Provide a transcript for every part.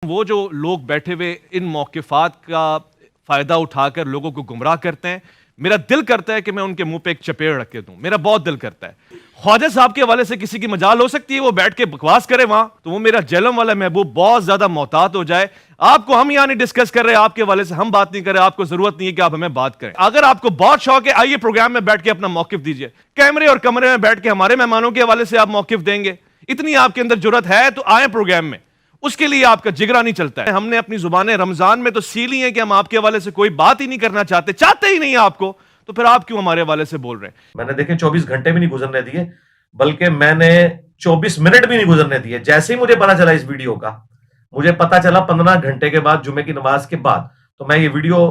وہ جو لوگ بیٹھے ہوئے ان موقفات کا فائدہ اٹھا کر لوگوں کو گمراہ کرتے ہیں، میرا دل کرتا ہے کہ میں ان کے منہ پہ ایک چپیڑ رکھ کے دوں. میرا بہت دل کرتا ہے. خواجہ صاحب کے حوالے سے کسی کی مجال ہو سکتی ہے وہ بیٹھ کے بکواس کرے وہاں، تو وہ میرا جہلم والا محبوب بہت زیادہ محتاط ہو جائے. آپ کو ہم یہاں نہیں ڈسکس کر رہے، آپ کے حوالے سے ہم بات نہیں کر رہے، آپ کو ضرورت نہیں ہے کہ آپ ہمیں بات کریں. اگر آپ کو بہت شوق ہے آئیے پروگرام میں بیٹھ کے اپنا موقف دیجئے. کیمرے اور کمرے میں بیٹھ کے ہمارے مہمانوں کے حوالے سے آپ موقف دیں گے، اتنی آپ کے اندر جرت ہے تو آئیں پروگرام میں. اس کے لیے آپ کا جگرا نہیں چلتا ہے. ہم نے اپنی زبانیں رمضان میں تو سیلی ہیں کہ ہم آپ کے حوالے سے کوئی بات ہی نہیں کرنا چاہتے ہی نہیں آپ کو، تو پھر آپ کیوں ہمارے حوالے سے بول رہے ہیں؟ میں نے دیکھیں 24 گھنٹے بھی نہیں گزرنے دیے، بلکہ میں نے 24 منٹ بھی نہیں گزرنے دیے. جیسے ہی مجھے پتا چلا اس ویڈیو کا، مجھے پتا چلا 15 گھنٹے کے بعد، جمعے کی نماز کے بعد. تو میں یہ ویڈیو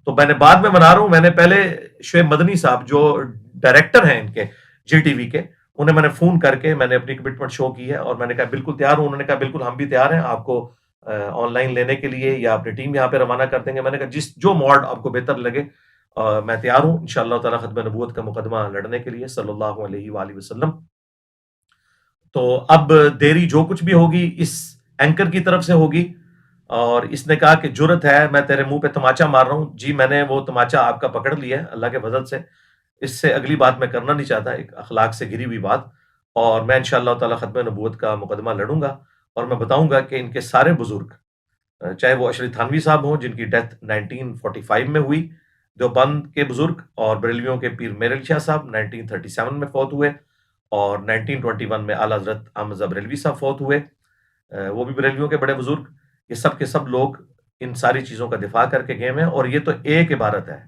تو میں نے بعد میں بنا رہا ہوں. میں نے پہلے شعیب مدنی صاحب جو ڈائریکٹر ہیں ان کے جی ٹی وی کے، انہیں میں نے فون کر کے میں نے اپنی کمٹمنٹ شو کی ہے اور میں نے کہا بالکل تیار ہوں. انہوں نے کہا بالکل ہم بھی تیار ہیں آپ کو آن لائن لینے کے لیے یا اپنی ٹیم یہاں پہ روانہ کر دیں گے. میں نے کہا جو موڈ آپ کو بہتر لگے میں تیار ہوں انشاءاللہ تعالی ختم نبوت کا مقدمہ لڑنے کے لیے صلی اللہ علیہ وآلہ وسلم. تو اب دیری جو کچھ بھی ہوگی اس اینکر کی طرف سے ہوگی. اور اس نے کہا کہ جرت ہے میں تیرے منہ پہ تماچا مار رہا ہوں. جی میں نے وہ تماچا آپ کا پکڑ لیا ہے اللہ کے فضل سے. اس سے اگلی بات میں کرنا نہیں چاہتا، ایک اخلاق سے گری ہوئی بات. اور میں انشاءاللہ تعالی ختم نبوت کا مقدمہ لڑوں گا اور میں بتاؤں گا کہ ان کے سارے بزرگ، چاہے وہ اشرف تھانوی صاحب ہوں جن کی ڈیتھ 1945 میں ہوئی، دیوبند کے بزرگ، اور بریلویوں کے پیر میر علی شاہ صاحب 1937 میں فوت ہوئے، اور 1921 میں اعلیٰ حضرت احمد رضا بریلوی صاحب فوت ہوئے، وہ بھی بریلویوں کے بڑے بزرگ. یہ سب کے سب لوگ ان ساری چیزوں کا دفاع کر کے گئے ہیں. اور یہ تو ایک عبارت ہے،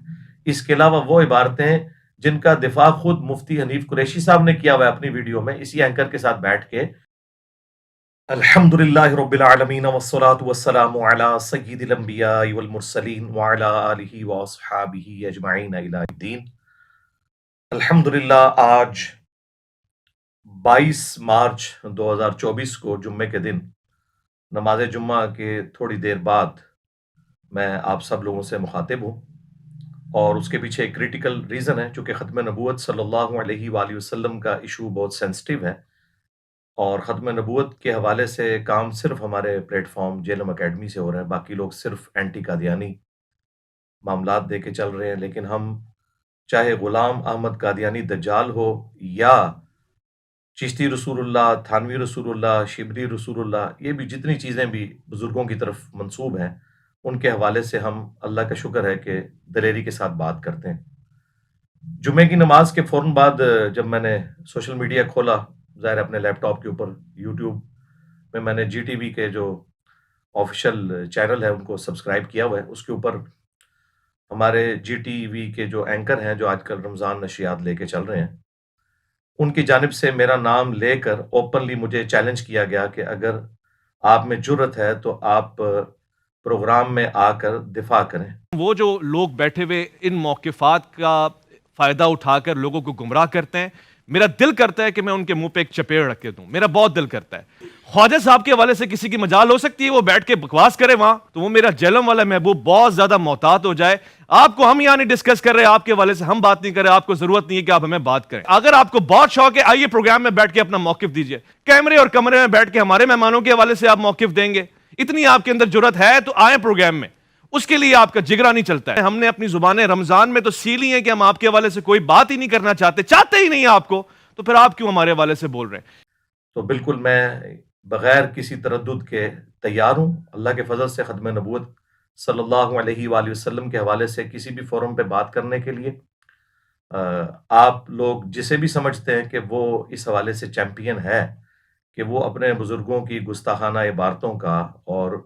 اس کے علاوہ وہ عبارتیں جن کا دفاع خود مفتی حنیف قریشی صاحب نے کیا ہوا ہے اپنی ویڈیو میں اسی اینکر کے ساتھ بیٹھ کے. الحمد للہ رب العالمین والصلاة والسلام علی سید الانبیاء والمرسلین وعلی آلہ واصحابہ اجمعین الی الدین. الحمدللہ آج 22 مارچ 2024 کو جمعے کے دن نماز جمعہ کے تھوڑی دیر بعد میں آپ سب لوگوں سے مخاطب ہوں. اور اس کے پیچھے ایک کریٹیکل ریزن ہے، چونکہ ختم نبوت صلی اللہ علیہ وآلہ وسلم کا ایشو بہت سینسٹیو ہے. اور ختم نبوت کے حوالے سے کام صرف ہمارے پلیٹ فارم جیلم اکیڈمی سے ہو رہا ہے، باقی لوگ صرف اینٹی قادیانی معاملات دے کے چل رہے ہیں. لیکن ہم چاہے غلام احمد قادیانی دجال ہو یا چشتی رسول اللہ، تھانوی رسول اللہ، شبلی رسول اللہ، یہ بھی جتنی چیزیں بھی بزرگوں کی طرف منسوب ہیں ان کے حوالے سے ہم اللہ کا شکر ہے کہ دلیری کے ساتھ بات کرتے ہیں. جمعے کی نماز کے فوراً بعد جب میں نے سوشل میڈیا کھولا، ظاہر اپنے لیپ ٹاپ کے اوپر یوٹیوب میں نے جی ٹی وی کے جو آفیشیل چینل ہے ان کو سبسکرائب کیا ہوا ہے. اس کے اوپر ہمارے جی ٹی وی کے جو اینکر ہیں جو آج کل رمضان نشریات لے کے چل رہے ہیں، ان کی جانب سے میرا نام لے کر اوپنلی مجھے چیلنج کیا گیا کہ اگر آپ میں جرت ہے تو آپ پروگرام میں آ کر دفاع کریں. وہ جو لوگ بیٹھے ہوئے ان موقفات کا فائدہ اٹھا کر لوگوں کو گمراہ کرتے ہیں، میرا دل کرتا ہے کہ میں ان کے منہ پہ ایک چپیڑ رکھ کے دوں. میرا بہت دل کرتا ہے. خواجہ صاحب کے حوالے سے کسی کی مجال ہو سکتی ہے وہ بیٹھ کے بکواس کرے وہاں، تو وہ میرا جہلم والا محبوب بہت زیادہ محتاط ہو جائے. آپ کو ہم یہاں نہیں ڈسکس کر رہے، آپ کے حوالے سے ہم بات نہیں کر رہے، آپ کو ضرورت نہیں ہے کہ آپ ہمیں بات کریں. اگر آپ کو بہت شوق ہے آئیے پروگرام میں بیٹھ کے اپنا موقف دیجئے. کیمرے اور کمرے میں بیٹھ کے ہمارے مہمانوں کے حوالے سے آپ موقف دیں گے، اتنی آپ کے اندر جرت ہے تو آئیں پروگرام میں. اس کے لیے آپ کا جگرا نہیں چلتا ہے. ہم نے اپنی زبانیں رمضان میں تو سیلی ہیں کہ ہم آپ کے حوالے سے کوئی بات ہی نہیں کرنا چاہتے ہی نہیں آپ کو، تو پھر آپ کیوں ہمارے حوالے سے بول رہے ہیں؟ تو بالکل میں بغیر کسی تردد کے تیار ہوں اللہ کے فضل سے ختم نبوت صلی اللہ علیہ وآلہ وسلم کے حوالے سے کسی بھی فورم پہ بات کرنے کے لیے. آپ لوگ جسے بھی سمجھتے ہیں کہ وہ اس حوالے سے چیمپئن ہے کہ وہ اپنے بزرگوں کی گستاخانہ عبارتوں کا اور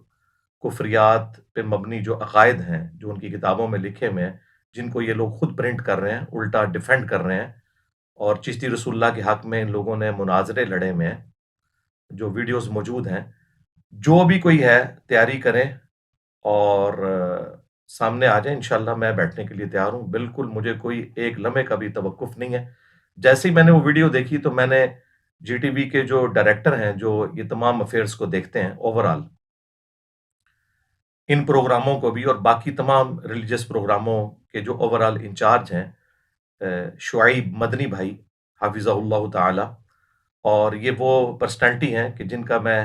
کفریات پہ مبنی جو عقائد ہیں جو ان کی کتابوں میں لکھے ہوئے ہیں، جن کو یہ لوگ خود پرنٹ کر رہے ہیں، الٹا ڈیفینڈ کر رہے ہیں. اور چشتی رسول اللہ کے حق میں ان لوگوں نے مناظرے لڑے ہوئے ہیں، جو ویڈیوز موجود ہیں. جو بھی کوئی ہے تیاری کریں اور سامنے آ جائیں. انشاءاللہ میں بیٹھنے کے لیے تیار ہوں. بالکل مجھے کوئی ایک لمحے کا بھی توقف نہیں ہے. جیسے ہی میں نے وہ ویڈیو دیکھی تو میں نے جی ٹی وی کے جو ڈائریکٹر ہیں جو یہ تمام افیئرز کو دیکھتے ہیں اوورال، ان پروگراموں کو بھی اور باقی تمام ریلیجس پروگراموں کے جو اوورال انچارج ہیں، شعیب مدنی بھائی حافظہ اللہ تعالی. اور یہ وہ پرسنالٹی ہیں کہ جن کا میں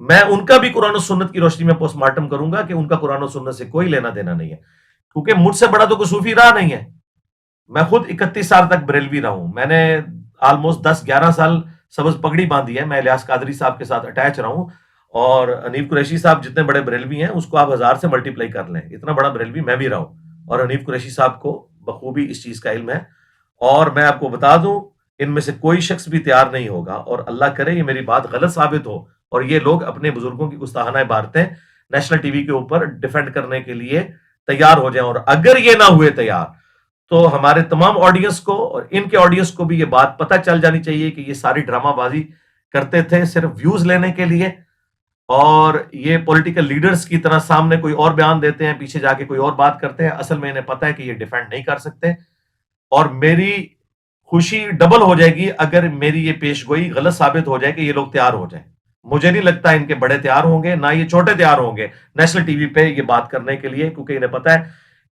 میں ان کا بھی قرآن و سنت کی روشنی میں پوسٹ مارٹم کروں گا کہ ان کا قرآن و سنت سے کوئی لینا دینا نہیں ہے، کیونکہ مجھ سے بڑا تو کوئی صوفی رہا نہیں ہے. میں خود 31 سال تک بریلوی رہا ہوں، میں نے آلموسٹ 10-11 سال سبز پگڑی باندھی ہے. میں الیاس قادری صاحب کے ساتھ اٹیچ رہا ہوں، اور حنیف قریشی صاحب جتنے بڑے بریلوی ہیں اس کو آپ 1000 سے ملٹیپلائی کر لیں، اتنا بڑا بریلوی میں بھی رہا ہوں، اور حنیف قریشی صاحب کو بخوبی اس چیز کا علم ہے. اور میں آپ کو بتا دوں ان میں سے کوئی شخص بھی تیار نہیں ہوگا، اور اللہ کرے یہ میری بات غلط ثابت ہو اور یہ لوگ اپنے بزرگوں کی گستاخانہ عبارتیں نیشنل ٹی وی کے اوپر ڈیفینڈ کرنے کے لیے تیار ہو جائیں. اور اگر یہ نہ ہوئے تیار تو ہمارے تمام آڈینس کو اور ان کے آڈینس کو بھی یہ بات پتہ چل جانی چاہیے کہ یہ ساری ڈرامہ بازی کرتے تھے صرف ویوز لینے کے لیے، اور یہ پولیٹیکل لیڈرز کی طرح سامنے کوئی اور بیان دیتے ہیں، پیچھے جا کے کوئی اور بات کرتے ہیں. اصل میں انہیں پتہ ہے کہ یہ ڈیفینڈ نہیں کر سکتے، اور میری خوشی ڈبل ہو جائے گی اگر میری یہ پیش گوئی غلط ثابت ہو جائے کہ یہ لوگ تیار ہو جائیں. مجھے نہیں لگتا ان کے بڑے تیار ہوں گے، نہ یہ چھوٹے تیار ہوں گے نیشنل ٹی وی پہ یہ بات کرنے کے لیے، کیونکہ انہیں پتہ ہے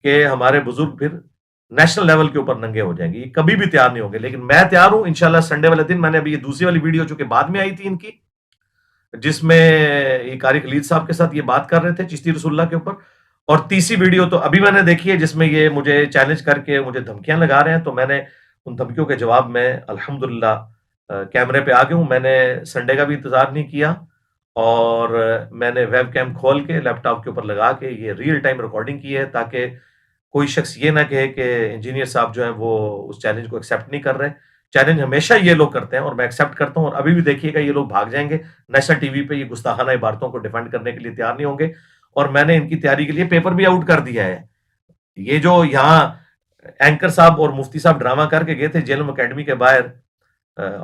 کہ ہمارے بزرگ پھر نیشنل لیول کے اوپر ننگے ہو جائیں گے. یہ کبھی بھی تیار نہیں ہوں گے، لیکن میں تیار ہوں انشاءاللہ. سنڈے والے دن میں نے ابھی یہ دوسری والی ویڈیو جو کہ بعد میں آئی تھی ان کی، جس میں یہ قاری خلید صاحب کے ساتھ یہ بات کر رہے تھے چشتی رسول اللہ کے اوپر، اور تیسری ویڈیو تو ابھی میں نے دیکھی ہے جس میں یہ مجھے چیلنج کر کے مجھے دھمکیاں لگا رہے ہیں. تو میں نے ان دھمکیوں کے جواب میں الحمدللہ کیمرے پہ آ گیا ہوں. میں نے سنڈے کا بھی انتظار نہیں کیا، اور میں نے ویب کیم کھول کے لیپ ٹاپ کے اوپر لگا کے یہ ریئل ٹائم ریکارڈنگ کی ہے، تاکہ کوئی شخص یہ نہ کہے کہ انجینئر صاحب جو ہیں وہ اس چیلنج کو ایکسیپٹ نہیں کر رہے. چیلنج ہمیشہ یہ لوگ کرتے ہیں اور میں ایکسیپٹ کرتا ہوں، اور ابھی بھی دیکھیے گا یہ لوگ بھاگ جائیں گے نیشنل ٹی وی پہ، یہ گستاخانہ عبارتوں کو ڈیفینڈ کرنے کے لیے تیار نہیں ہوں گے. اور میں نے ان کی تیاری کے لیے پیپر بھی آؤٹ کر دیا ہے. یہ جو یہاں اینکر صاحب اور مفتی صاحب ڈرامہ کر کے گئے تھے جیلم اکیڈمی کے باہر،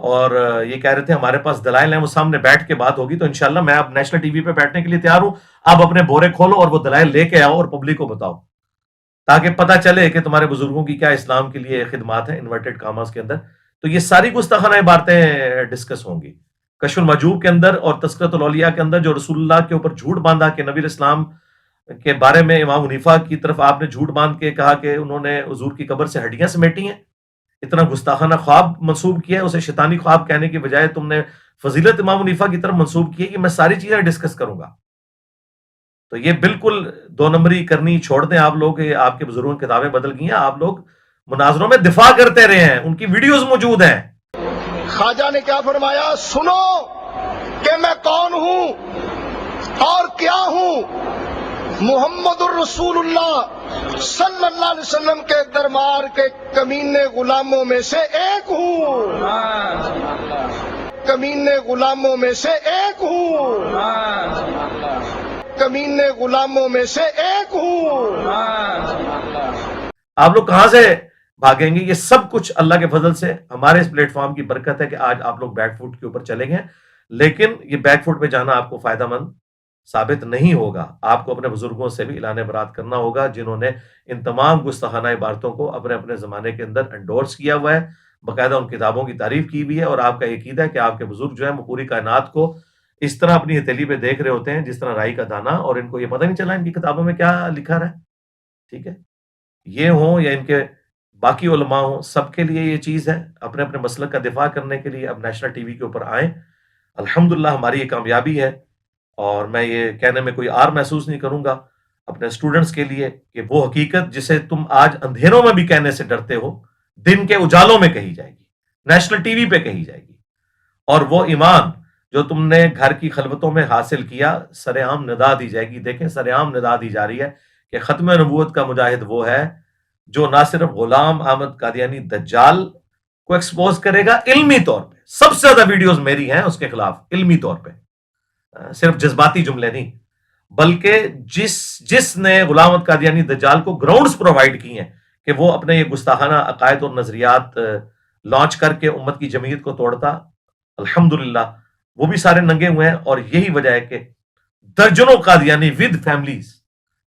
اور یہ کہہ رہے تھے ہمارے پاس دلائل ہیں، وہ سامنے بیٹھ کے بات ہوگی، تو انشاءاللہ میں اب نیشنل ٹی وی پہ بیٹھنے کے لیے تیار ہوں. آپ اپنے بورے کھولو اور وہ دلائل لے کے آؤ اور پبلک کو بتاؤ، تاکہ پتہ چلے کہ تمہارے بزرگوں کی کیا اسلام کے لیے خدمات ہیں انورٹڈ کاماز کے اندر. تو یہ ساری گستاخانہ عبارتیں ڈسکس ہوں گی. کشف المحجوب کے اندر اور تذکرۃ الاولیاء کے اندر جو رسول اللہ کے اوپر جھوٹ باندھا کہ نبی اسلام کے بارے میں امام حنیفہ کی طرف آپ نے جھوٹ باندھ کے کہا کہ انہوں نے حضور کی قبر سے ہڈیاں سمیٹی ہیں، اتنا گستاخانہ خواب منسوب کیا ہے، اسے شیطانی خواب کہنے کی بجائے تم نے فضیلت امام حنیفہ کی طرف منسوب کی ہے. کہ میں ساری چیزیں ڈسکس کروں گا. تو یہ بالکل 2 نمبری کرنی چھوڑ دیں آپ لوگ. یہ آپ کے بزرگوں کی کتابیں بدل گئی ہیں، آپ لوگ مناظروں میں دفاع کرتے رہے ہیں، ان کی ویڈیوز موجود ہیں. خواجہ نے کیا فرمایا؟ سنو کہ میں کون ہوں اور کیا ہوں. محمد الرسول اللہ صلی اللہ علیہ وسلم کے دربار کے کمینے غلاموں میں سے ایک ہوں، کمینے غلاموں میں سے ایک ہوں، کمینے غلاموں میں سے ایک ہوں. آپ لوگ کہاں سے بھاگیں گے؟ یہ سب کچھ اللہ کے فضل سے ہمارے اس پلیٹ فارم کی برکت ہے کہ آج آپ لوگ بیک فوٹ کے اوپر چلے گئے. لیکن یہ بیک فوٹ پہ جانا آپ کو فائدہ مند ثابت نہیں ہوگا. آپ کو اپنے بزرگوں سے بھی اعلان برات کرنا ہوگا جنہوں نے ان تمام گستاخانہ عبارتوں کو اپنے اپنے زمانے کے اندر انڈورس کیا ہوا ہے، باقاعدہ ان کتابوں کی تعریف کی بھی ہے. اور آپ کا یہ عقیدہ ہے کہ آپ کے بزرگ جو ہیں وہ پوری کائنات کو اس طرح اپنی ہتھیلی پہ دیکھ رہے ہوتے ہیں جس طرح رائی کا دانہ، اور ان کو یہ پتہ نہیں چلا ان کی کتابوں میں کیا لکھا رہا ہے. ٹھیک ہے، یہ ہوں یا ان کے باقی علماء ہوں، سب کے لیے یہ چیز ہے اپنے اپنے مسلک کا دفاع کرنے کے لیے اب نیشنل ٹی وی کے اوپر آئیں. الحمدللہ ہماری یہ کامیابی ہے، اور میں یہ کہنے میں کوئی آر محسوس نہیں کروں گا اپنے اسٹوڈنٹس کے لیے کہ وہ حقیقت جسے تم آج اندھیروں میں بھی کہنے سے ڈرتے ہو دن کے اجالوں میں کہی جائے گی، نیشنل ٹی وی پہ کہی جائے گی. اور وہ ایمان جو تم نے گھر کی خلوتوں میں حاصل کیا سر عام ندا دی جائے گی. دیکھیں سر عام ندا دی جا رہی ہے کہ ختم نبوت کا مجاہد وہ ہے جو نہ صرف غلام احمد قادیانی دجال کو ایکسپوز کرے گا علمی طور پہ. سب سے زیادہ ویڈیوز میری ہیں اس کے خلاف علمی طور پہ، صرف جذباتی جملے نہیں، بلکہ جس نے غلام احمد قادیانی دجال کو گراؤنڈز پرووائڈ کی ہیں کہ وہ اپنے یہ گستاخانہ عقائد اور نظریات لانچ کر کے امت کی جمعیت کو توڑتا. الحمدللہ وہ بھی سارے ننگے ہوئے ہیں، اور یہی وجہ ہے کہ درجنوں قادیانی ود فیملیز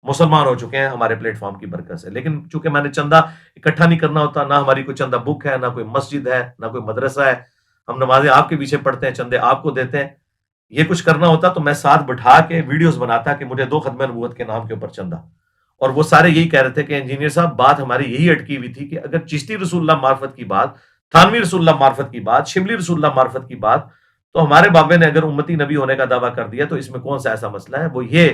مسلمان ہو چکے ہیں ہمارے پلیٹ فارم کی برکت سے. لیکن چونکہ میں نے چندہ اکٹھا نہیں کرنا ہوتا، نہ ہماری کوئی چندہ بک ہے، نہ کوئی مسجد ہے، نہ کوئی مدرسہ ہے، ہم نمازیں آپ کے پیچھے پڑھتے ہیں، چندے آپ کو دیتے ہیں. یہ کچھ کرنا ہوتا تو میں ساتھ بٹھا کے ویڈیوز بناتا کہ مجھے 2 ختم نبوت کے نام کے اوپر چندہ. اور وہ سارے یہی کہہ رہے تھے کہ انجینئر صاحب بات ہماری یہی اٹکی ہوئی تھی کہ اگر چشتی رسول اللہ معرفت کی بات، تھانوی رسول اللہ معرفت کی بات، شبلی رسول اللہ معرفت کی بات، تو ہمارے بابے نے اگر امتی نبی ہونے کا دعویٰ کر دیا تو اس میں کون سا ایسا مسئلہ ہے؟ وہ یہ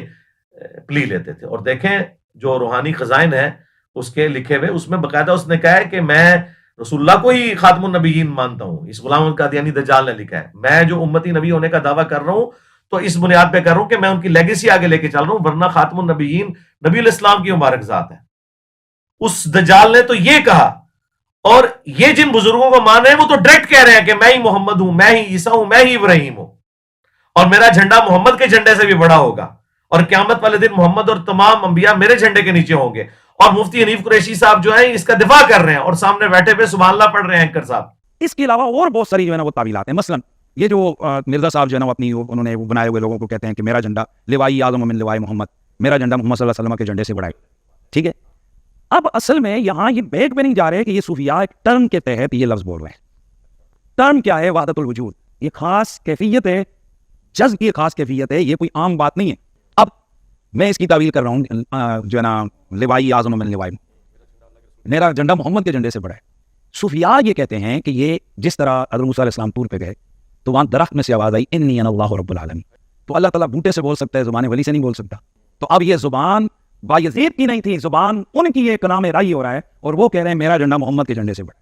پلی لیتے تھے. اور دیکھیں جو روحانی خزائن ہے اس کے لکھے ہوئے، اس میں باقاعدہ اس نے کہا ہے کہ میں رسول اللہ کو ہی خاتم النبیین مانتا ہوں. اس غلام القادیانی دجال نے لکھا ہے میں جو امتی نبی ہونے کا دعویٰ کر رہا ہوں تو اس بنیاد پہ کر رہا ہوں کہ میں ان کی لیگیسی آگے لے کے چل رہا ہوں، ورنہ خاتم النبیین نبی علیہ السلام کی مبارک ذات ہے. اس دجال نے تو یہ کہا، اور یہ جن بزرگوں کو مان رہے ہیں وہ تو ڈائریکٹ کہہ رہے ہیں کہ میں ہی محمد ہوں، میں ہی عیسیٰ ہوں، میں ہی ابراہیم ہوں، اور میرا جھنڈا محمد کے جھنڈے سے بھی بڑا ہوگا، اور قیامت والے دن محمد اور تمام انبیاء میرے جھنڈے کے نیچے ہوں گے. اور مفتی حنیف قریشی صاحب جو ہیں اس کا دفاع کر رہے ہیں اور سامنے بیٹھے ہوئے سبحان اللہ پڑھ رہے ہیں اینکر صاحب. اس کے علاوہ اور بہت ساری جو ہے نا وہ تعویلات ہیں. مثلا یہ جو مرزا صاحب جو ہے نا اپنی انہوں نے بنائے ہوئے لوگوں کو کہتے ہیں کہ میرا جھنڈا لوائی اعظم من لوائی محمد، میرا جھنڈا محمد صلی اللہ علیہ وسلم کے جھنڈے سے بڑا ہے. ٹھیک ہے، اب اصل میں یہاں یہ بیٹ پہ نہیں جا رہے کہ یہ صوفیاء ایک ٹرم کے تحت یہ لفظ بول رہے ہیں. ٹرم کیا ہے؟ وحدت الوجود. یہ خاص کیفیت ہے، جذب کی خاص کیفیت ہے، یہ کوئی عام بات نہیں ہے. اب میں اس کی تعویل کر رہا ہوں جو ہے نا لوائی اعظم من لوائی، میرا جھنڈا محمد کے جھنڈے سے بڑا ہے. صوفیاء یہ کہتے ہیں کہ یہ جس طرح حضرت موسیٰ علیہ السلام طور پہ گئے تو وہاں درخت میں سے آواز آئی انی انا اللہ رب العالمین، تو اللہ تعالیٰ بوٹے سے بول سکتا ہے، زبان ولی سے نہیں بول سکتا. تو اب یہ زبان بایزید کی نہیں تھی، زبان ان کی ایک نام رائی ہو رہا ہے، اور وہ کہہ رہے ہیں میرا جھنڈا محمد کے جھنڈے سے بڑا ہے.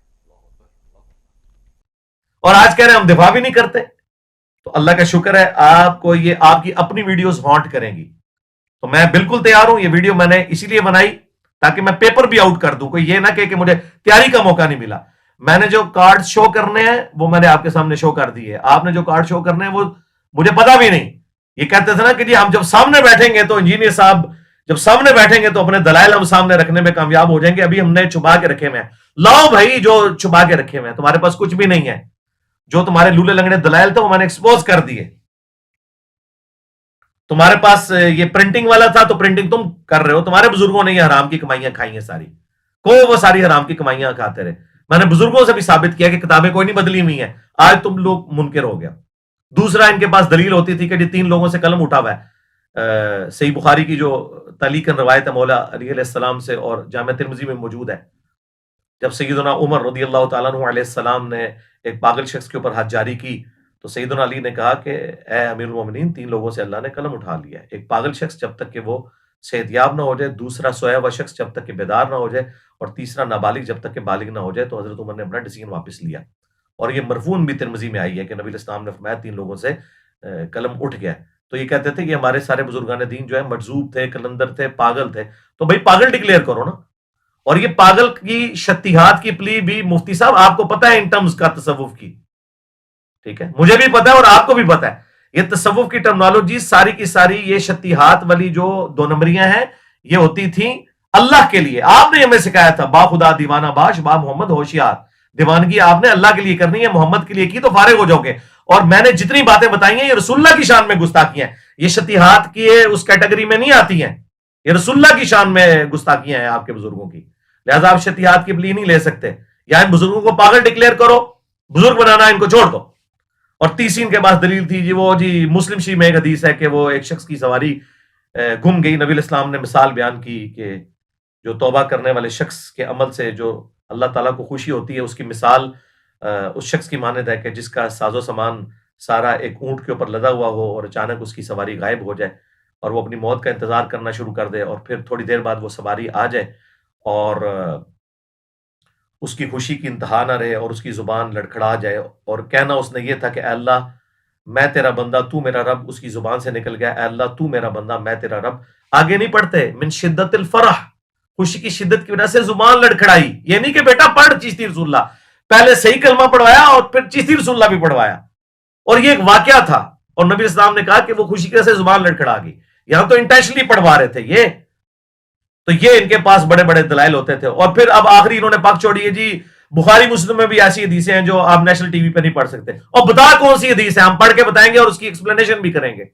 اور آج کہہ رہے ہیں ہم دفاع بھی نہیں کرتے. تو اللہ کا شکر ہے آپ کو یہ آپ کی اپنی ویڈیوز ہانٹ کریں گی. تو میں بالکل تیار ہوں. یہ ویڈیو میں نے اسی لیے بنائی تاکہ میں پیپر بھی آؤٹ کر دوں. کوئی یہ نہ کہ مجھے تیاری کا موقع نہیں ملا. میں نے جو کارڈ شو کرنے ہیں وہ میں نے آپ کے سامنے شو کر دی ہے. آپ نے جو کارڈ شو کرنے ہیں وہ مجھے پتا بھی نہیں. یہ کہتے تھے نا کہ جی ہم جب سامنے بیٹھیں گے تو انجینئر صاحب جب سامنے بیٹھیں گے تو اپنے دلائل ہم سامنے رکھنے میں کامیاب ہو جائیں گے. ابھی ہم نے چھپا کے رکھے ہوئے ہیں. لاؤ بھائی جو چھپا کے رکھے ہوئے ہیں. تمہارے پاس کچھ بھی نہیں ہے. جو تمہارے لولے لنگڑے دلائل تھے وہ میں نے ایکسپوز کر دیے. تمہارے پاس یہ پرنٹنگ والا تھا تو پرنٹنگ تم کر رہے ہو. تمہارے بزرگوں نے یہ حرام کی کمائیاں کھائی ہیں ساری. وہ ساری حرام کی کمائیاں کھاتے رہے. میں نے بزرگوں سے بھی ثابت کیا کہ کتابیں کوئی نہیں بدلی ہوئی ہیں. آج تم لوگ منکر ہو گیا. دوسرا ان کے پاس دلیل ہوتی تھی کہ جی 3 لوگوں سے قلم اٹھا ہوا ہے. صحیح بخاری کی جو تعلیقاً روایت ہے مولا علی علیہ السلام سے اور جامع ترمذی میں موجود ہے. جب سیدنا عمر رضی اللہ تعالیٰ عنہ علیہ السلام نے ایک پاگل شخص کے اوپر حد جاری کی تو سیدنا علی نے کہا کہ اے امیر المومنین 3 لوگوں سے اللہ نے قلم اٹھا لیا ہے. ایک پاگل شخص جب تک کہ وہ صحت یاب نہ ہو جائے، دوسرا سویا ہوا شخص جب تک کہ بیدار نہ ہو جائے، اور تیسرا نابالغ جب تک کہ بالغ نہ ہو جائے. تو حضرت عمر نے اپنا ڈیسیژن واپس لیا. اور یہ مرفون بھی ترمذی میں آئی ہے کہ نبی علیہ السلام نے فرمایا 3 لوگوں سے قلم اٹھ گیا. تو یہ کہتے تھے کہ ہمارے سارے بزرگان دین جو ہے مجذوب تھے، کلندر تھے، پاگل تھے. تو بھائی پاگل ڈکلیئر کرو نا. اور یہ پاگل کی شتیہات کی پلی بھی مفتی صاحب آپ کو پتہ ہے ان ٹرمز کا تصوف کی. ٹھیک ہے، مجھے بھی پتا ہے اور آپ کو بھی پتا ہے. یہ تصوف کی ٹرمنالوجی ساری کی ساری یہ شتیہات والی جو 2 نمبریاں ہیں یہ ہوتی تھیں اللہ کے لیے. آپ نے ہمیں سکھایا تھا با خدا دیوانہ باش با محمد ہوشیار. دیوانگی آپ نے اللہ کے لیے کرنی ہے، محمد کے لیے کی تو فارغ ہو جاؤ گے. اور میں نے جتنی باتیں بتائی ہیں یہ رسول اللہ کی شان میں گستاخیاں ہیں. یہ شتیہات کی اس کیٹیگری میں نہیں آتی ہیں. یہ رسول اللہ کی شان میں گستاخیاں ہیں آپ کے بزرگوں کی. لہذا آپ شتیہات کی پلی نہیں لے سکتے. یا ان بزرگوں کو پاگل ڈکلیئر کرو، بزرگ بنانا ان کو چھوڑ دو. اور تیسری ان کے پاس دلیل تھی جی وہ جی مسلم شریف میں ایک حدیث ہے کہ وہ ایک شخص کی سواری گم گئی. نبی علیہ السلام نے مثال بیان کی کہ جو توبہ کرنے والے شخص کے عمل سے جو اللہ تعالیٰ کو خوشی ہوتی ہے اس کی مثال اس شخص کی مانند ہے کہ جس کا ساز و سامان سارا ایک اونٹ کے اوپر لدا ہوا ہو اور اچانک اس کی سواری غائب ہو جائے اور وہ اپنی موت کا انتظار کرنا شروع کر دے اور پھر تھوڑی دیر بعد وہ سواری آ جائے اور اس کی خوشی کی انتہا نہ رہے اور اس کی زبان لڑکھڑا جائے اور کہنا اس نے یہ تھا کہ اے اللہ میں تیرا بندہ تو میرا رب. اس کی زبان سے نکل گیا اے اللہ تو میرا بندہ میں تیرا رب. آگے نہیں پڑھتے من شدت الفرح، خوشی کی شدت کی وجہ سے زبان لڑکھڑائی. یہ نہیں کہ بیٹا پڑھ چشتی رسول اللہ، پہلے صحیح کلمہ پڑھوایا اور پھر چشتی رسول اللہ بھی پڑھوایا. اور یہ ایک واقعہ تھا اور نبی اسلام نے کہا کہ وہ خوشی کی وجہ سے زبان لڑکھڑا گئی. یہاں تو انٹینشنلی پڑھوا رہے تھے یہ. تو یہ ان کے پاس بڑے بڑے دلائل ہوتے تھے. اور پھر اب آخری انہوں نے پاک چھوڑی ہے جی بخاری مسلم میں بھی ایسی حدیثیں ہیں جو آپ نیشنل ٹی وی پہ نہیں پڑھ سکتے. اور بتا کون سی حدیث ہے، ہم پڑھ کے بتائیں گے اور اس کی ایکسپلینیشن بھی کریں گے.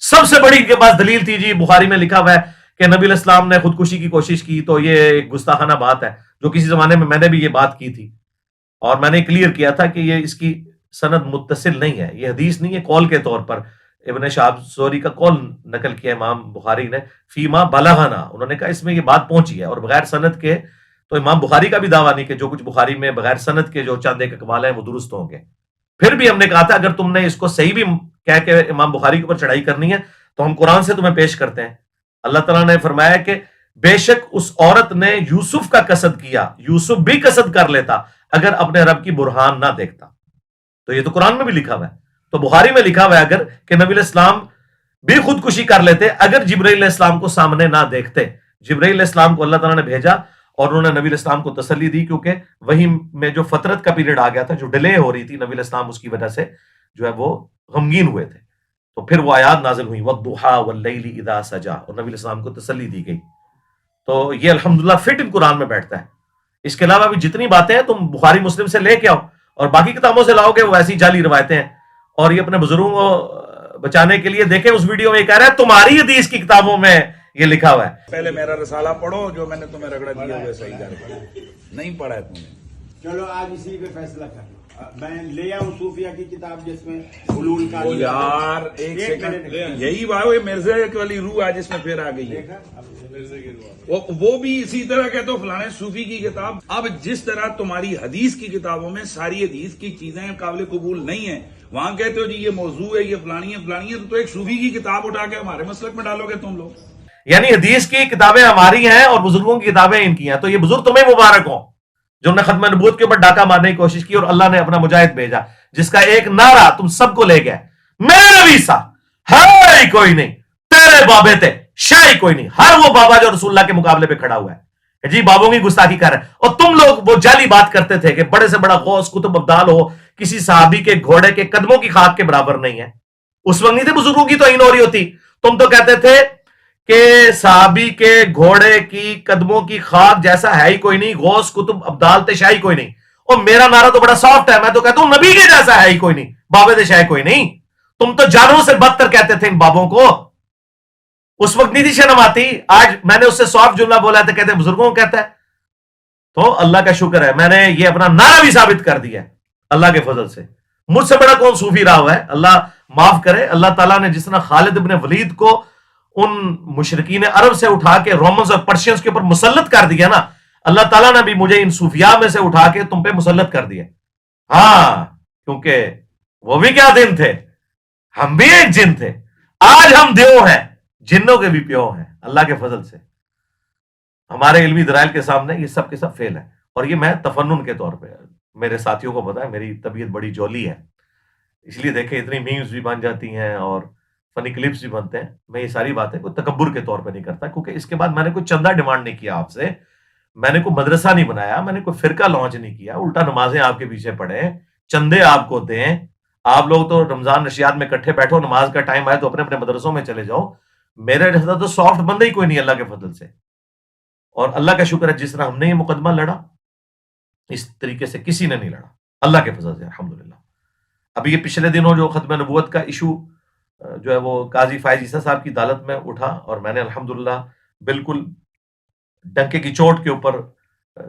سب سے بڑی ان کے پاس دلیل تھی جی بخاری میں لکھا ہوا ہے کہ نبی علیہ السلام نے خودکشی کی کوشش کی. تو یہ ایک گستاخانہ بات ہے جو کسی زمانے میں نے بھی یہ بات کی تھی اور میں نے کلیئر کیا تھا کہ یہ اس کی سند متصل نہیں ہے، یہ حدیث نہیں ہے. قول کے طور پر ابن شہاب زہری کا قول نقل کیا امام بخاری نے فیما بلغنا، انہوں نے کہا اس میں یہ بات پہنچی ہے اور بغیر سند کے. تو امام بخاری کا بھی دعویٰ نہیں کہ جو کچھ بخاری میں بغیر سند کے جو چند ایک اقوال ہیں وہ درست ہوں گے. پھر بھی ہم نے کہا تھا اگر تم نے اس کو صحیح بھی کہہ کے امام بخاری کے اوپر چڑھائی کرنی ہے تو ہم قرآن سے تمہیں پیش کرتے ہیں. اللہ تعالیٰ نے فرمایا کہ بے شک اس عورت نے یوسف کا قصد کیا, یوسف بھی قصد کر لیتا اگر اپنے رب کی برہان نہ دیکھتا. تو یہ تو قرآن میں بھی لکھا ہوا ہے, تو بخاری میں لکھا ہوا ہے اگر کہ نبی علیہ السلام بھی خودکشی کر لیتے اگر جبرائیل علیہ السلام کو سامنے نہ دیکھتے. جبرائیل علیہ السلام کو اللہ تعالیٰ نے بھیجا اور انہوں نے نبی علیہ السلام کو تسلی دی, کیونکہ وہی میں جو فترت کا پیریڈ آ گیا تھا, جو ڈیلے ہو رہی تھی, نبی علیہ السلام اس کی وجہ سے جو ہے وہ غمگین ہوئے تھے. تو پھر وہ آیات نازل ہوئی وَالضُّحَىٰ وَاللَّيْلِ إِذَا سَجَىٰ, اور نبی علیہ السلام کو تسلی دی گئی. تو یہ الحمدللہ فٹ ان قرآن میں بیٹھتا ہے. اس کے علاوہ بھی جتنی باتیں ہیں تم بخاری مسلم سے لے کے آؤ اور باقی کتابوں سے لاؤ گے وہ ایسی جعلی روایتیں ہیں. اور یہ اپنے بزرگوں کو بچانے کے لیے دیکھیں اس ویڈیو میں یہ کہہ رہا ہے تمہاری حدیث کی کتابوں میں یہ لکھا ہوا ہے. پہلے میرا رسالہ پڑھو, جو میں نے تمہیں رگڑا دیا وہ صحیح کر پڑھو. نہیں پڑھا ہے تم نے. چلو آج اسی پہ فیصلہ کر لو. میں لے آؤں صوفیہ کی کتاب جس میں حلول کا یار ایک سیکنڈ, یہی بات ہے مرزا والی روح آج اس میں پھر آ گئی ہے. وہ بھی اسی طرح کہتے ہو فلانے صوفی کی کتاب. اب جس طرح تمہاری حدیث کی کتابوں میں ساری حدیث کی چیزیں قابل قبول نہیں ہیں, وہاں کہتے ہو جی یہ موضوع ہے, یہ فلانی ہے فلانی ہے, تو ایک صوفی کی کتاب اٹھا کے ہمارے مسلک میں ڈالو گے تم لوگ. یعنی حدیث کی کتابیں ہماری ہیں اور بزرگوں کی کتابیں ان کی ہیں. تو یہ بزرگ تمہیں مبارک ہوں جو نے ختم نبوت کے اوپر ڈاکہ مارنے کی کوشش کی اور اللہ نے اپنا مجاہد بھیجا جس کا ایک نعرہ تم سب کو لے گیا, میرے نبی سا ہے کوئی نہیں, تیرے بابے تھے شاہی کوئی نہیں. ہر وہ بابا جو رسول اللہ کے مقابلے پہ کھڑا ہوا ہے جی بابوں کی گستاخی کر رہے ہیں. اور تم لوگ وہ جعلی بات کرتے تھے کہ بڑے سے بڑا غوث قطب ابدال ہو کسی صحابی کے گھوڑے کے قدموں کی خاک کے برابر نہیں ہے. اس وقت نہیں تھے بزرگوں کی توہین ہو رہی ہوتی. تم تو کہتے تھے کہ صحابی کے گھوڑے کی قدموں کی خاک جیسا ہے ہی کوئی نہیں, غوث قطب ابدال تے شاہی کوئی نہیں. اور میرا نعرہ تو بڑا سافٹ ہے, میں تو کہتا ہوں نبی کے جیسا ہے ہی کوئی نہیں, بابے تے شاہی کوئی نہیں. تم تو جانوروں سے بدتر کہتے تھے ان بابوں کو. اس وقت نہیں تھی شرم آتی. آج میں نے اس سے سافٹ جملہ بولا ہے تو کہتے ہیں بزرگوں کو کہتا ہے. تو اللہ کا شکر ہے میں نے یہ اپنا نعرہ بھی ثابت کر دیا ہے اللہ کے فضل سے. مجھ سے بڑا کون صوفی رہا ہوا ہے, اللہ معاف کرے. اللہ تعالیٰ نے جس طرح خالد ابن ولید کو ان مشرکین عرب سے اٹھا کے رومنز اور پرشینز کے اوپر مسلط کر دیا نا, اللہ تعالیٰ نے بھی مجھے ان صوفیاء میں سے اٹھا کے تم پہ مسلط کر دیا. ہاں کیونکہ وہ بھی کیا دن تھے, ہم بھی ایک جن تھے. آج ہم دیو ہیں, جنوں کے بھی پیو ہیں اللہ کے فضل سے. ہمارے علمی دلائل کے سامنے یہ سب کے سب فیل ہے. اور یہ میں تفنن کے طور پہ, میرے ساتھیوں کو پتا ہے میری طبیعت بڑی جولی ہے, اس لیے دیکھیں اتنی میمز بھی بن جاتی ہیں اور فنی کلپس بھی بنتے ہیں. میں یہ ساری باتیں کوئی تکبر کے طور پہ نہیں کرتا, کیونکہ اس کے بعد میں نے کوئی چندہ ڈیمانڈ نہیں کیا آپ سے, میں نے کوئی مدرسہ نہیں بنایا, میں نے کوئی فرقہ لانچ نہیں کیا. الٹا نمازیں آپ کے پیچھے پڑھیں, چندے آپ کو دیں. آپ لوگ تو رمضان نشیات میں کٹھے بیٹھو, نماز کا ٹائم آئے تو اپنے اپنے مدرسوں میں چلے جاؤ. میرے جیسا تو سافٹ بندہ ہی کوئی نہیں اللہ کے فضل سے. اور اللہ کا شکر ہے جس طرح ہم نے یہ مقدمہ لڑا اس طریقے سے کسی نے نہیں لڑا اللہ کے فضل سے الحمدللہ. ابھی یہ پچھلے دنوں جو ختم نبوت کا ایشو جو ہے وہ قاضی فائز عیسیٰ صاحب کی عدالت میں اٹھا, اور میں نے الحمدللہ بالکل ڈنکے کی چوٹ کے اوپر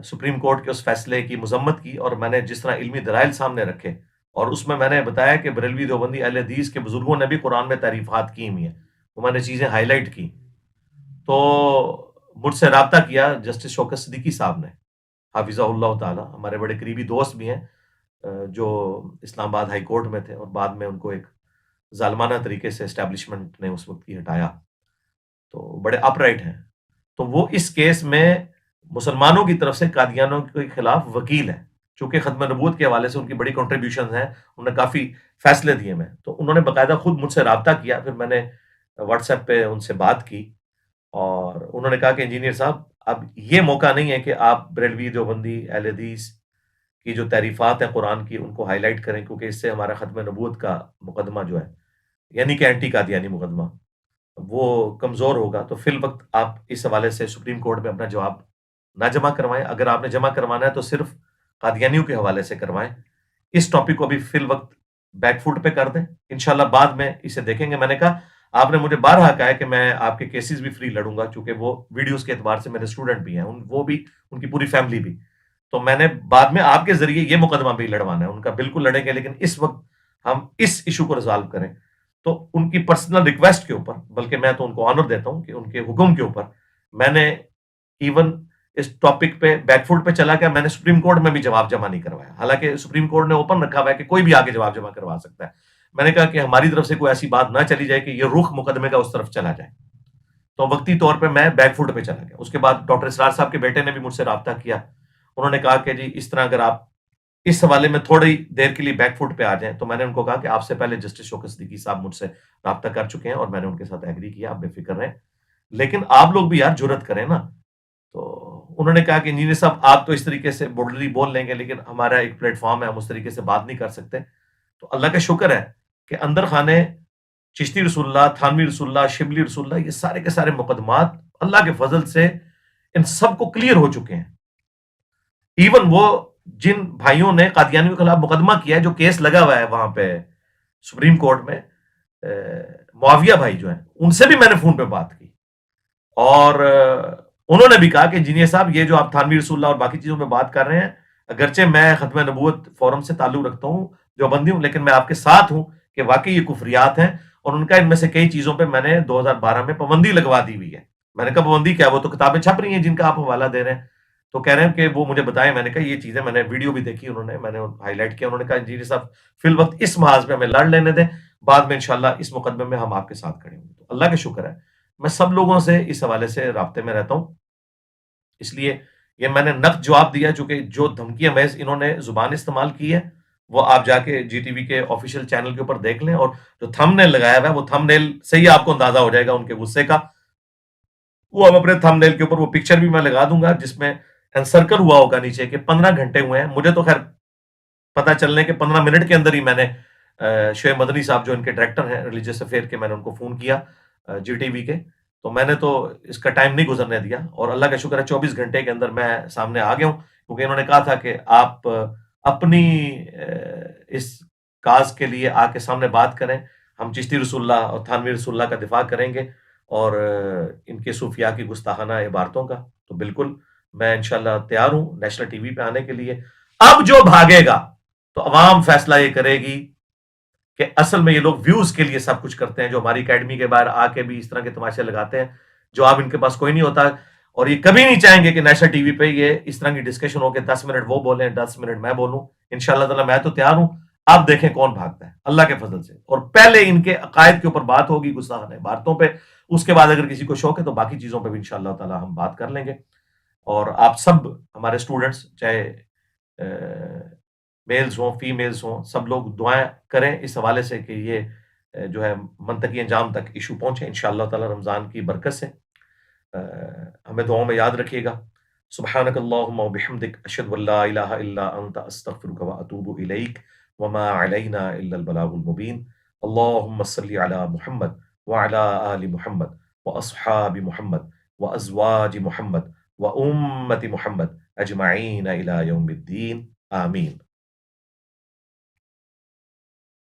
سپریم کورٹ کے اس فیصلے کی مذمت کی, اور میں نے جس طرح علمی دلائل سامنے رکھے اور اس میں نے بتایا کہ بریلوی دیوبندی اہل حدیث کے بزرگوں نے بھی قرآن میں تعریفات کی ہوئی ہیں, وہ میں نے چیزیں ہائی لائٹ کی. تو مجھ سے رابطہ کیا جسٹس شوکت صدیقی صاحب نے حافظہ اللہ تعالی, ہمارے بڑے قریبی دوست بھی ہیں جو اسلام آباد ہائی کورٹ میں تھے اور بعد میں ان کو ایک ظالمانہ طریقے سے اسٹیبلشمنٹ نے اس وقت کی ہٹایا. تو بڑے اپ رائٹ ہیں. تو وہ اس کیس میں مسلمانوں کی طرف سے قادیانوں کے خلاف وکیل ہیں. چونکہ ختم نبوت کے حوالے سے ان کی بڑی کنٹریبیوشنز ہیں, انہوں نے کافی فیصلے دیے میں, تو انہوں نے باقاعدہ خود مجھ سے رابطہ کیا. پھر میں نے واٹس ایپ پہ ان سے بات کی اور انہوں نے کہا کہ انجینئر صاحب اب یہ موقع نہیں ہے کہ آپ بریلوی دیوبندی اہل حدیث کی جو تعریفات ہیں قرآن کی ان کو ہائی لائٹ کریں, کیونکہ اس سے ہمارا ختم نبوت کا مقدمہ جو ہے یعنی کہ اینٹی قادیانی مقدمہ وہ کمزور ہوگا. تو فی الوقت آپ اس حوالے سے سپریم کورٹ میں اپنا جواب نہ جمع کروائیں. اگر آپ نے جمع کروانا ہے تو صرف قادیانیوں کے حوالے سے کروائیں. اس ٹاپک کو ابھی فی الوقت بیک فوٹ پہ کر دیں, انشاءاللہ بعد میں اسے دیکھیں گے. میں نے کہا آپ نے مجھے بارہا کہا ہے کہ میں آپ کے کیسز بھی فری لڑوں گا, چونکہ وہ ویڈیوز کے اعتبار سے میرے اسٹوڈنٹ بھی ہیں, وہ بھی ان کی پوری فیملی بھی. تو میں نے بعد میں آپ کے ذریعے یہ مقدمہ بھی لڑوانا ہے, ان کا بالکل لڑیں گے, لیکن اس وقت ہم اس ایشو کو ریزالو کریں. تو ان کی پرسنل ریکویسٹ کے اوپر, بلکہ میں تو ان کو آنر دیتا ہوں کہ ان کے حکم کے اوپر میں نے ایون اس ٹاپک پہ بیک فوٹ پہ چلا گیا. میں نے سپریم کورٹ میں بھی جواب جمع نہیں کروایا, حالانکہ سپریم کورٹ نے اوپن رکھا ہوا ہے کہ کوئی بھی آگے جواب جمع کروا سکتا ہے. میں نے کہا کہ ہماری طرف سے کوئی ایسی بات نہ چلی جائے کہ یہ رخ مقدمے کا اس طرف چلا جائے. تو وقتی طور پہ میں بیک فوٹ پہ چلا گیا. اس کے بعد ڈاکٹر اسرار صاحب کے بیٹے نے بھی مجھ سے رابطہ کیا. انہوں نے کہا کہ جی اس طرح اگر آپ اس حوالے میں تھوڑی دیر کے لیے بیک فوٹ پہ آ جائیں. تو میں نے ان کو کہا کہ آپ سے پہلے جسٹس شوکت صدیقی صاحب مجھ سے رابطہ کر چکے ہیں اور میں نے ان کے ساتھ ایگری کیا, آپ بے فکر رہیں, لیکن آپ لوگ بھی یار جرت کریں نا. تو انہوں نے کہا کہ انجینئر صاحب آپ تو اس طریقے سے بولڈلی بول لیں گے, لیکن ہمارا ایک پلیٹ فارم ہے, ہم اس طریقے سے بات نہیں کر سکتے. تو اللہ کا شکر ہے کہ اندر خانے چشتی رسول اللہ, تھانوی رسول اللہ, شبلی رسول اللہ, یہ سارے کے سارے مقدمات اللہ کے فضل سے ان سب کو کلیئر ہو چکے ہیں. ایون وہ جن بھائیوں نے قادیانیوں کے خلاف مقدمہ کیا ہے, جو کیس لگا ہوا ہے وہاں پہ سپریم کورٹ میں, معاویہ بھائی جو ہیں, ان سے بھی میں نے فون پہ بات کی اور انہوں نے بھی کہا کہ انجینئر صاحب یہ جو آپ تھانوی رسول اللہ اور باقی چیزوں پہ بات کر رہے ہیں, اگرچہ میں ختم نبوت فورم سے تعلق رکھتا ہوں, جو بندی ہوں, لیکن میں آپ کے ساتھ ہوں کہ واقعی یہ کفریات ہیں. اور ان کا ان میں سے کئی چیزوں پہ میں نے 2012 میں پابندی لگوا دی ہوئی ہے. میں نے کہا پابندی کیا, وہ تو کتابیں چھپ رہی ہیں جن کا آپ حوالہ دے رہے ہیں. تو کہہ رہے ہیں کہ وہ مجھے بتائیں. میں نے کہا یہ چیزیں میں نے ویڈیو بھی دیکھی, انہوں نے, میں نے ہائی لائٹ کیا. انہوں نے کہا انجینئر صاحب فی الوقت اس محاذ پہ ہمیں لڑ لینے دیں, بعد میں انشاءاللہ اس مقدمے میں ہم آپ کے ساتھ کھڑے ہوں گے. تو اللہ کا شکر ہے میں سب لوگوں سے اس حوالے سے رابطے میں رہتا ہوں. اس لیے یہ میں نے نقد جواب دیا, چونکہ جو دھمکیاں محض انہوں نے زبان استعمال کی ہے وہ آپ جا کے جی ٹی وی کے آفیشیل چینل کے اوپر دیکھ لیں, اور جو تھم نیل لگایا ہوا ہے وہ تھم نیل سے ہی آپ کو اندازہ ہو جائے گا ان کے غصے کا. وہ اب اپنے تھم نیل کے اوپر وہ پکچر بھی میں لگا دوں گا جس میں انسرکل ہوا ہوگا نیچے کہ 15 گھنٹے ہوئے ہیں. مجھے تو خیر پتہ چلنے کے 15 منٹ کے اندر ہی میں نے شعیب مدنی صاحب جو ان کے ڈائریکٹر ہیں ریلیجیس افیئر کے, میں نے ان کو فون کیا جی ٹی وی کے. تو میں نے تو اس کا ٹائم نہیں گزرنے دیا, اور اللہ کا شکر ہے 24 گھنٹے کے اندر میں سامنے آ گیا ہوں, کیونکہ انہوں نے کہا تھا کہ آپ اپنی اس کاز کے لیے آ کے سامنے بات کریں, ہم چشتی رسول اللہ اور تھانوی رسول اللہ کا دفاع کریں گے اور ان کے صوفیاء کی گستاخانہ عبارتوں کا. تو بالکل میں انشاءاللہ تیار ہوں نیشنل ٹی وی پہ آنے کے لیے. اب جو بھاگے گا تو عوام فیصلہ یہ کرے گی کہ اصل میں یہ لوگ ویوز کے لیے سب کچھ کرتے ہیں, جو ہماری اکیڈمی کے باہر آ کے بھی اس طرح کے تماشے لگاتے ہیں, جو اب ان کے پاس کوئی نہیں ہوتا, اور یہ کبھی نہیں چاہیں گے کہ نیشنل ٹی وی پہ یہ اس طرح کی ڈسکشن ہو کہ 10 منٹ وہ بولیں 10 منٹ میں بولوں. انشاءاللہ تعالیٰ میں تو تیار ہوں, آپ دیکھیں کون بھاگتا ہے اللہ کے فضل سے. اور پہلے ان کے عقائد کے اوپر بات ہوگی گستاخانہ عبارتوں پہ, اس کے بعد اگر کسی کو شوق ہے تو باقی چیزوں پہ بھی انشاءاللہ تعالیٰ ہم بات کر لیں گے. اور آپ سب ہمارے اسٹوڈنٹس, چاہے میلز ہوں فیمیلز ہوں, سب لوگ دعائیں کریں اس حوالے سے کہ یہ جو ہے منطقی انجام تک ایشو پہنچے انشاءاللہ تعالیٰ رمضان کی برکت سے. ہمیں دعاؤں میں یاد رکھیے گا. سبحانک اللہم و بحمدک, اشہد ان لا الہ الا انت, استغفرک و اتوب الیک, وما علینا الا البلاغ المبین. اللہم صلی علی محمد وعلی آل محمد واصحاب محمد وازواج محمد وامت محمد اجمعین الی یوم الدین. آمین.